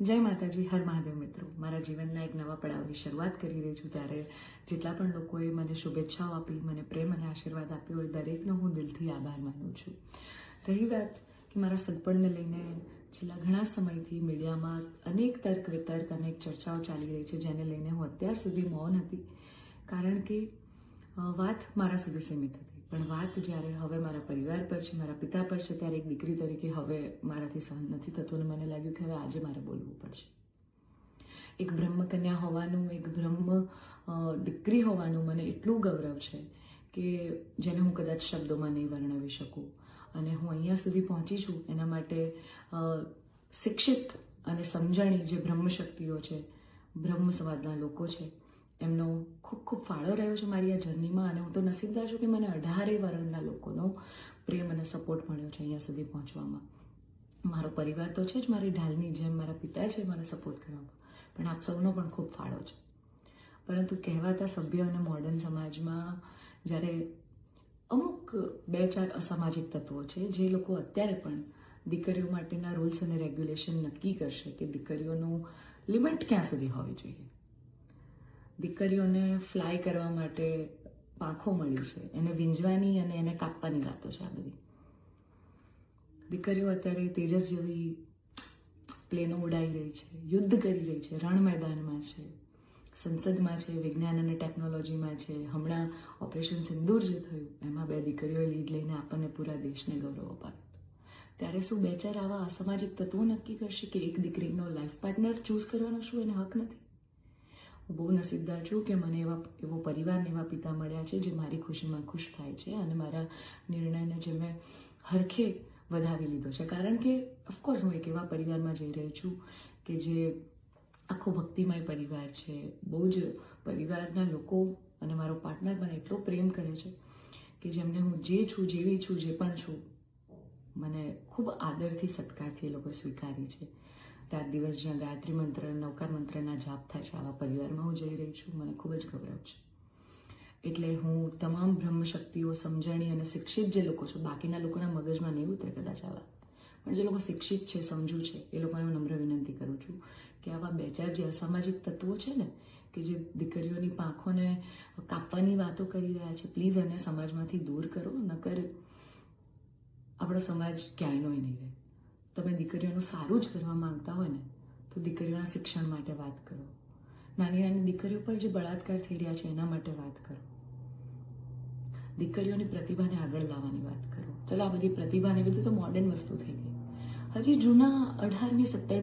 જય માતાજી, હર મહાદેવ મિત્રો. મારા જીવનના એક નવા પડાવની શરૂઆત કરી રહી છું ત્યારે જેટલા પણ લોકોએ મને શુભેચ્છાઓ આપી, મને પ્રેમ અને આશીર્વાદ આપ્યો હોય, દરેકનો હું દિલથી આભાર માનું છું. રહી વાત કે મારા સગપણને લઈને છેલ્લા ઘણા સમયથી મીડિયામાં અનેક તર્ક વિતર્ક, અનેક ચર્ચાઓ ચાલી રહી છે, જેને લઈને હું અત્યાર સુધી મૌન હતી, કારણ કે વાત મારા સુધી સીમિત હતી. પણ વાત જ્યારે હવે મારા પરિવાર પર છે, મારા પિતા પર છે, ત્યારે એક દીકરી તરીકે હવે મારાથી સહન નથી થતું અને મને લાગ્યું કે હવે આજે મારે બોલવું પડશે. એક બ્રહ્મકન્યા હોવાનું, એક બ્રહ્મ દીકરી હોવાનું મને એટલું ગૌરવ છે કે જેને હું કદાચ શબ્દોમાં નહીં વર્ણવી શકું. અને હું અહીંયા સુધી પહોંચી છું એના માટે શિક્ષિત અને સમજણી જે બ્રહ્મશક્તિઓ છે, બ્રહ્મ સમાજના લોકો છે, એમનો ખૂબ ખૂબ ફાળો રહ્યો છે મારી આ જર્નીમાં. અને હું તો નસીબદાર છું કે મને 18 વર્ણના લોકોનો પ્રેમ અને સપોર્ટ મળ્યો છે અહીંયા સુધી પહોંચવામાં. મારો પરિવાર તો છે જ, મારી ઢાલની જેમ મારા પિતા છે મને સપોર્ટ કરવામાં, પણ આપ સૌનો પણ ખૂબ ફાળો છે. પરંતુ કહેવાતા સભ્ય અને મોડર્ન સમાજમાં જ્યારે અમુક 2-4 અસામાજિક તત્વો છે જે લોકો અત્યારે પણ દીકરીઓ માટેના રૂલ્સ અને રેગ્યુલેશન નક્કી કરશે કે દીકરીઓનું લિમિટ ક્યાં સુધી હોવી જોઈએ. દીકરીઓને ફ્લાય કરવા માટે પાંખો મળી છે, એને વીંજવાની અને એને કાપવાની વાતો છે આ બધી. દીકરીઓ અત્યારે તેજસ જેવી પ્લેનો ઉડાઈ રહી છે, યુદ્ધ કરી રહી છે, રણ મેદાનમાં છે, સંસદમાં છે, વિજ્ઞાન અને ટેકનોલોજીમાં છે. હમણાં ઓપરેશન સિંદૂર જે થયું એમાં 2 દીકરીઓએ લીડ લઈને આપણને પૂરા દેશને ગૌરવ અપાવ્યો. ત્યારે શું 2-4 આવા અસામાજિક તત્વો નક્કી કરશે કે એક દીકરીનો લાઈફ પાર્ટનર ચૂઝ કરવાનો શું એને હક નથી? હું બહુ નસીબદાર છું કે મને એવો પરિવાર, એવા પિતા મળ્યા છે જે મારી ખુશીમાં ખુશ થાય છે અને મારા નિર્ણયને જે મેં હરખે વધાવી લીધો છે. કારણ કે ઓફકોર્સ હું એક એવા પરિવારમાં જઈ રહી છું કે જે આખો ભક્તિમય પરિવાર છે. બહુ જ પરિવારના લોકો અને મારો પાર્ટનર મને એટલો પ્રેમ કરે છે કે જેમને હું જે છું, જેવી છું, જે પણ છું, મને ખૂબ આદરથી, સત્કારથી એ લોકોએ સ્વીકારી છે. રાત દિવસ જ્યાં ગાયત્રી મંત્ર, નવકાર મંત્રના જાપ થાય છે, આવા પરિવારમાં હું જઈ રહી છું. મને ખૂબ જ ગૌરવ છે. એટલે હું તમામ બ્રહ્મશક્તિઓ, સમજણી અને શિક્ષિત જે લોકો છે, બાકીના લોકોના મગજમાં નહીં ઉતરે કદાચ આ વાત, પણ જે લોકો શિક્ષિત છે, સમજુ છે, એ લોકોને હું નમ્ર વિનંતી કરું છું કે આવા 2-4 જે અસામાજિક તત્વો છે ને, કે જે દીકરીઓની પાંખોને કાપવાની વાતો કરી રહ્યા છે, પ્લીઝ એને સમાજમાંથી દૂર કરો, નકર આપણો સમાજ ક્યાંયનો નહીં રહે. તમે દીકરીઓનું સારું જ કરવા માંગતા હોય ને તો દીકરીઓના શિક્ષણ માટે વાત કરો. નાની નાની દીકરીઓ પર જે બળાત્કાર થઈ રહ્યા છે એના માટે વાત કરો. દીકરીઓની પ્રતિભાને આગળ લાવવાની વાત કરો. ચલો, આ બધી પ્રતિભાને બધું તો મોડર્ન વસ્તુ થઈ ગઈ. હજી જૂના 18મી 17